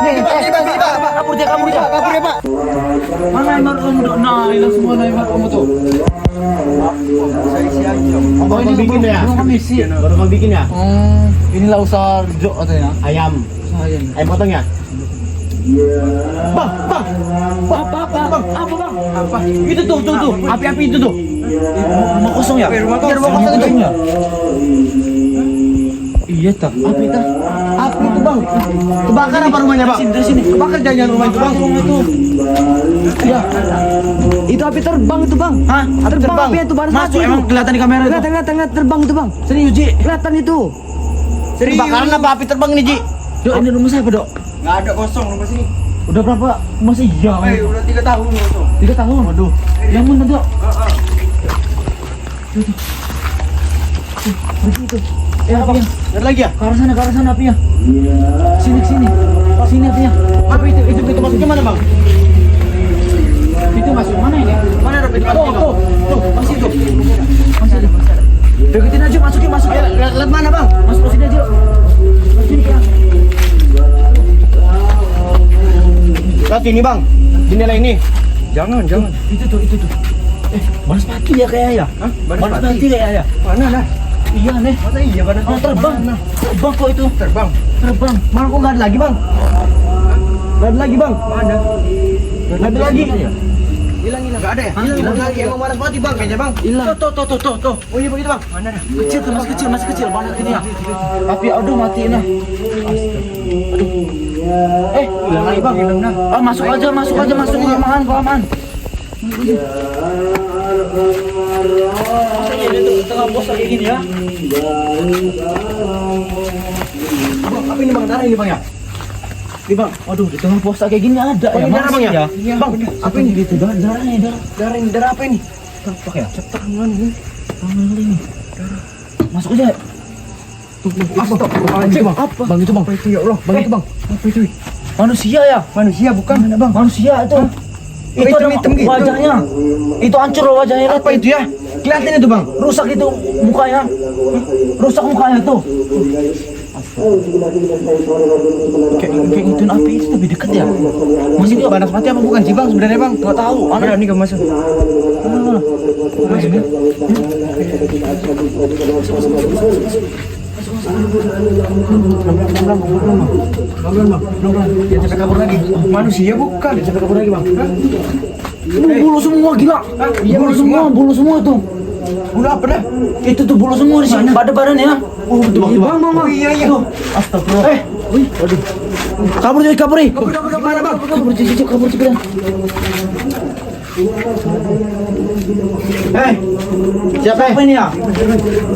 Kabur dia, kabur dia. Kabur ya, Pak. Mana yang baru kamu? Nah, hilang semua nah, yang kamu tuh. Oh, ini bikin ya? Belum kami isi. Baru mau bikin ya? Inilah usaha jok katanya. Ayam. Ayam potong ya? Bang. Apa? Itu tuh. Api-api itu tuh. Rumah kosong ya? Rumah kosong itu. Ya? Iya tak. Api tak. Api itu, Bang. Kebakar apa rumahnya, Bang? Sini. Kebakar jangan rumah itu, Bang. Rumah itu. Iya. Itu api terbang itu, Bang. Hah? Terbang api itu baru Masuk emang kelihatan di kamera itu. Kelihatan terbang itu, Bang. Serius, Ji? Kelihatan itu. Kebakaran apa api terbang nih, Ji? Dok, ini rumah siapa, Dok? Nggak ada kosong rumah sini. Udah berapa? Masih iya. Udah 3 tahun kosong. 3 tahun. Waduh. Yang mana, Dok? Begitu. Apinya. Ada lagi ya? Ke arah sana apinya. Sini. Sini apinya. Apa itu? Itu masuknya mana, Bang? Itu masuk mana ini? Mana ada pintu masuknya? Tuh, masih tuh. Masih ada. Deketin aja, masukin. Lihat mana, Bang? Masuk ke sini aja. Sini ya. Lihat ini, Bang. Jendela ini. Jangan. Itu tuh. Balas pati ya kayak ya? Hah? Balas pati kayak ya? Mana dah? Iya nih. Masa iya badan Terbang kok itu. Terbang. Mana kok nggak ada lagi, Bang? Nggak ada lagi, Bang. Mana? Nggak ada lagi. Hilang. Nggak ada ya? Hilang lagi. Emang balas mati, Bang. Kayaknya, Bang. Hilang. Tuh. Oh iya begitu, Bang. Mana dah? Kecil tuh, masih kecil banget ini ya. Tapi aduh matiin lah. Hilang lagi, Bang. Hilang dah. Ah, masuk aja kelamaan. Masa jadi tuh tengah bos kayak gini ya? Bang, apa ini, Bang? Darah ini, Bang ya? Ini bang, waduh di tengah pos kayak gini ada Oh, ya ini darah, Bang ya? Iya, Bang, apa ini gitu? Darahnya. Darah apa ini? Cepak ya? Tangan ini. Masuk aja. Astagfirullahaladzim, Bang. Apa? Bang itu, Bang. Apa itu, ya Allah? Bang itu, Bang. Apa itu? Manusia ya? Manusia bukan, Bang. Manusia itu. Itu ada hitam gitu. wajahnya. Itu hancur loh wajahnya. Apa itu ya? Kelihatan itu, Bang. Rusak itu mukanya. Rusak mukanya tuh. Kayak gitu api itu lebih dekat ya. Masih itu banas mati apa bukan sih, Bang? Sebenarnya, Bang. Nggak tahu. Ada nih kamu masuk. Dia sampai kabur lagi. Manusia bukan. Dia sampai kabur lagi, Bang. Bulu semua gila. Iya, Bulu semua itu. Bulu apa dah? Itu tuh bulu semua di sini. Badan ya. Oh, betul, Bang. Bang. Iya. Astagfirullah. Waduh. Kabur. Gimana, Bang? Kabur cepetan. Siapa ini ya?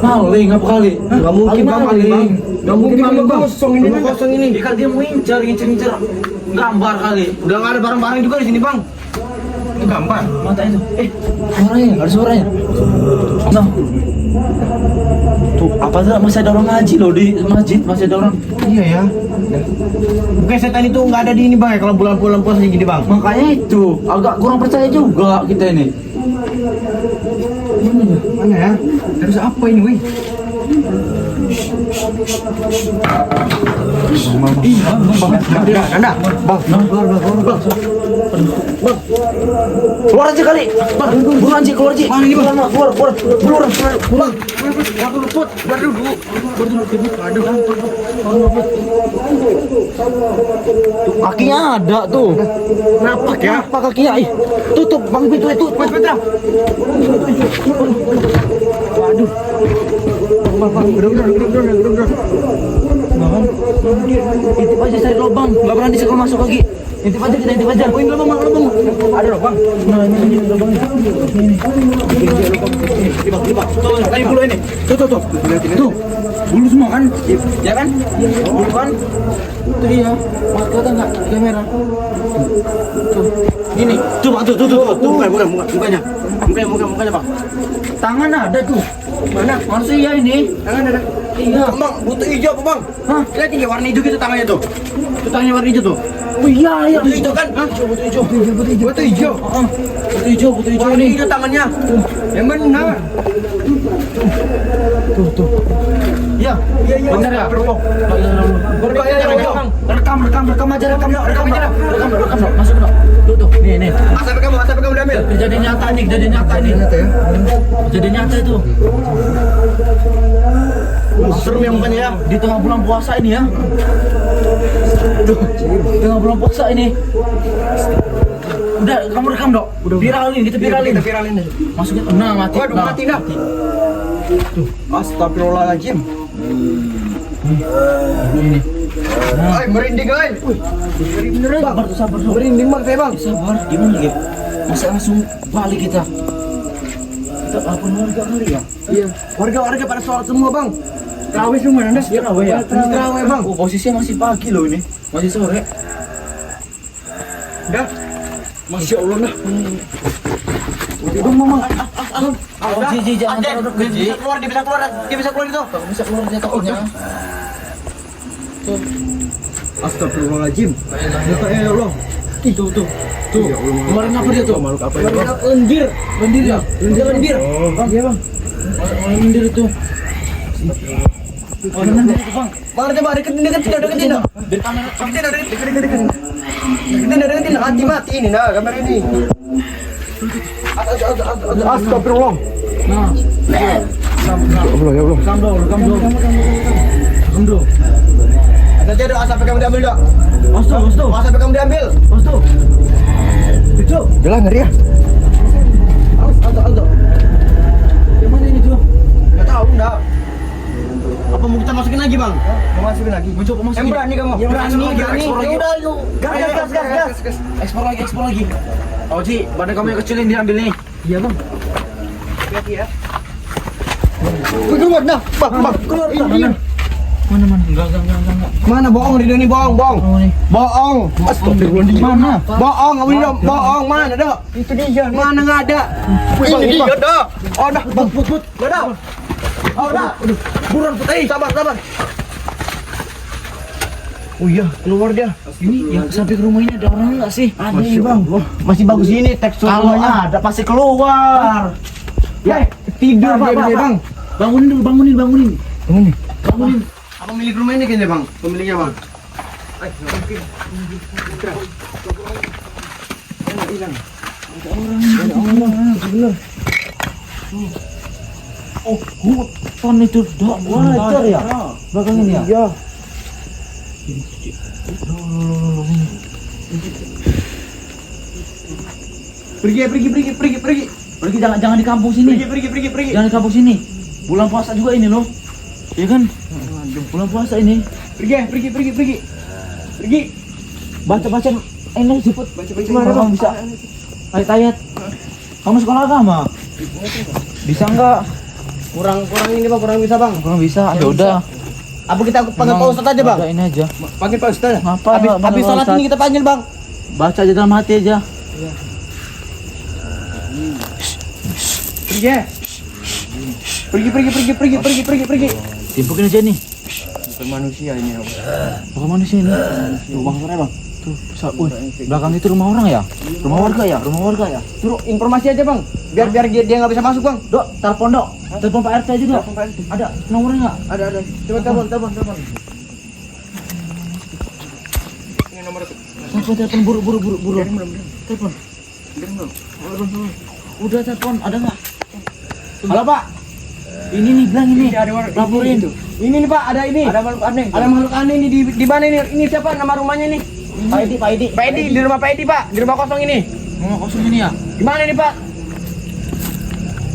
Maling apa kali? Gak mungkin, Bang, maling. Gak mungkin, Bang. Kosong ini. Ikan dia mau ngincer gambar kali. Udah nggak ada barang-barang juga di sini, Bang. Itu gambar. Mata itu. Ada suaranya. Nah. Tuh, apa tuh masih ada orang ngaji loh di masjid, masih ada orang. Iya ya. Bukan setan itu nggak ada di ini, Bang, ya, kalau bulan-bulan puasa gini, Bang. Makanya itu agak kurang percaya juga kita ini. Mana ya? Terus apa ini, wih? Keluar aja kali. Buruan Ji, keluar Ji. Mana ini, Bang? Keluar. Kakinya ada tuh. Kenapa kakinya? Ih, tutup Bang pintu itu. Petra. Waduh. Bang, udah. Intip aja cari lubang, nggak berani sih kalau masuk lagi. Intip aja. Oh, ini lubang. Ada lubang. Nah, ini lubangnya. Ini bulu ini. Tuh. Tuh, bulu semua kan? Ya kan? Bulu kan? Itu dia. Mas kelihatan nggak di kamera? Tuh, ini. Tuh, bukan mukanya. Mukanya, Bang. Tangan ada tuh. Mana? Manusia ini. Tangan ada. Iya. Bang, butuh hijau apa, Bang? Hah? Lihat ini warna hijau gitu tangannya tuh. Tuh tangannya warna hijau tuh. Oh iya, iya. Batu hijau kan? Batu hijau. Batu hijau. Batu hijau Wah, ini. ini tangannya. Yang benar. Iya, benar ya. Berdoa ya, Bang. Rekam aja, rekam aja. Masuk dong. Tuh, nih. Asap kamu diambil. Kejadian nyata nih. Kejadian nyata itu. Serem yang bukannya ya. Di tengah bulan puasa ini ya. Aduh, tengah bulan puasa ini. Udah, kamu rekam dok. Viralin, kita viralin. Kita viralin aja. Masukin, nah mati. Waduh, Nah. mati dah. Astagfirullahaladzim. Ini. Nah, Ay, merinding ay. sabar tuh, sabar. Merinding bang saya bang. Sabar, gimana lagi? Masa langsung balik kita? Kita lapor warga kali ya? Iya. Warga pada sholat semua bang. Terawih semua nanti. Iya, terawih ya? Terawih bang. Oh, posisinya masih pagi loh ini. Masih sore. Dah. Masya Allah nah. Bang, mama. Ji, jangan Dia terlalu dekat, Ji. bisa keluar dia bisa keluar itu. Kamu bisa keluar dia takutnya. Tuh, Astagfirullahaladzim. Ya Allah. tuh. Kemarin apa dia tuh? Makhluk apa Kemarin itu? lendir. Lendir ya? Lendir. Bang, iya bang. Lendir itu. Oh, lendir itu bang. Bang, coba deketin. Dari kamera. Deketin. Mati ini nah kamera ini. Astagfirullah. Nah. Ya Allah. Rekam dong. Ada asap kamu diambil dok. Astu. Asap kamu diambil. Itu. Jalan ngeri ya. Aldo. Yang mana ini tuh? Enggak tahu enggak. Apa mau kita masukin lagi bang? Mau masukin lagi. Mencoba masukin. Yang berani kamu. Yang berani. Ekspor lagi. Ya udah, yuk. Gas. Ekspor lagi. Oh, Ji, badan kamu yang kecil yang diambil nih. Iya, Bang. Hati-hati ya. Keluar dah. Bang. Keluar. Ini. Mana? Enggak. Mana bohong Ridho ini bohong. Oh, nih. Bohong. Astagfirullah. Mana? Bohong, kamu ini bohong. Mana dah? Itu dia. Mana enggak ada? Ini dia dah. Oh dah, bang. Enggak ada. Oh dah. Buruan putih. Sabar. Oh iya, keluar dia. Ini yang sampai ke rumah ini ada orang enggak sih? Ada nih bang. Masih bagus ini tekstur Kalau rumahnya. ada pasti keluar. Ya, tidur dia bang. Bangunin. Bangunin. Apa milik rumah ini kayaknya bang? Pemiliknya bang. Oh, hutan itu dak wajar ya. Belakang ini ya. Iya. Pergi. Pergi jangan di kampung sini. Pergi. Jangan di kampung sini. Bulan puasa juga ini loh. Iya kan? Bulan puasa ini. Pergi. Baca ini siput. Baca Gimana bang bisa? Ayat-ayat. Kamu sekolah agama? Bisa enggak? Kurang ini bang, kurang bisa bang. Kurang bisa. Ya udah. Apa kita panggil Pak Ustadz aja bang? Udah ini aja. Panggil Pak Ustadz. Ngapa? Habis sholat ini kita panggil bang. Baca aja dalam hati aja. Pergi. Timpukin aja nih. Bukan manusia ini bang. Bukan manusia ini. Tuh bang, mana bang? Tuh, belakang itu rumah orang ya? Rumah warga ya? Suruh informasi aja bang. Biar dia nggak bisa masuk bang. Dok, telepon dok. Telepon Pak RT aja dok. Telepon Pak RT. Ada nomornya nggak? Ada. Coba telepon. Ini nomor itu. Telepon buru. Telepon. Udah telepon, ada nggak? Halo Pak. Ini nih bilang ini. Laporin. Ini nih Pak, ada ini. Ada makhluk aneh. Ada makhluk aneh ini di mana ini? Ini siapa nama rumahnya nih? Pak Edi. Pak Edi, di rumah Pak Edi Pak, di rumah kosong ini. Rumah kosong ini ya? Di mana nih Pak?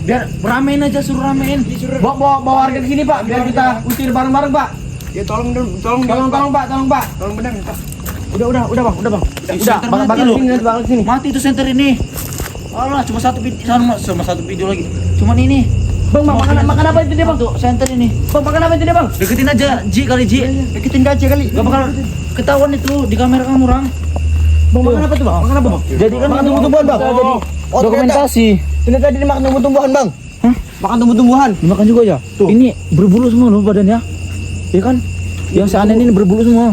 Biar ramein aja, suruh ramein. Bawa warga ke sini Pak, biar kita usir bareng-bareng Pak. Ya tolong Pak. Tolong benar Pak. Udah bang. Udah, Center bakal mati loh. sini. Mati itu center ini. Alah, cuma satu video lagi. Cuman ini. Bang, makan apa itu dia bang? Tuh, center ini. Bang, makan apa itu dia bang? Deketin aja, Ji. Deketin aja kali. Gak bakal ketahuan itu di kamera kamu orang. Bang, makan apa tuh bang? Makan apa bang? Jadi kan makan tumbuh-tumbuhan bang. Oh, dokumentasi. Ini tadi dimakan tumbuh-tumbuhan bang. Hah? Makan tumbuh-tumbuhan. Dimakan juga ya? Tuh. Ini berbulu semua loh badannya. Iya kan? Yang seaneh ini berbulu semua.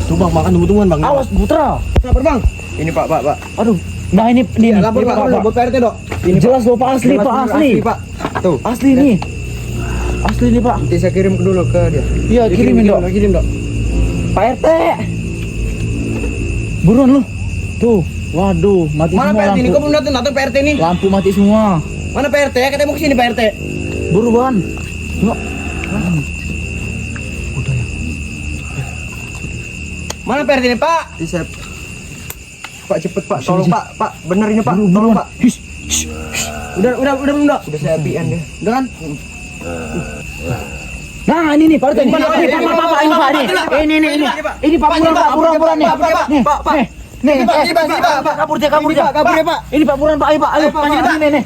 Tuh bang, makan tunggu-tungguan bang. Awas Putra. Lapor bang. Ini Pak. Aduh. Nah ini Lapor ini, Pak. Buat PRT dok. Ini jelas loh Pak, asli Pak, asli. Pak. Tuh. Asli nih. Asli nih Pak. Nanti saya kirim dulu ke dia. Iya, kirimin dok. Kirim dok. Pak RT. Buruan lu. Tuh. Waduh, mati Mana semua PRT ini? Kok lampu. belum datang PRT ini? Lampu mati semua. Mana PRT? Katanya mau kesini Pak RT. Buruan. Yuk. Mana PRT ini Pak? Bisa. Pak cepet Pak, tolong Pak. Pak, bener ini Pak. Tolong Pak. Udah belum Dok? Udah saya apian deh. Udah kan? Nah, ini nih Pak RT. Ini Pak, ini Pak nih. Ini Pak buruan nih. Pak. Nih, Pak, kabur dia Pak. Ini Pak buruan Pak, ayo Pak. Ayo, nih.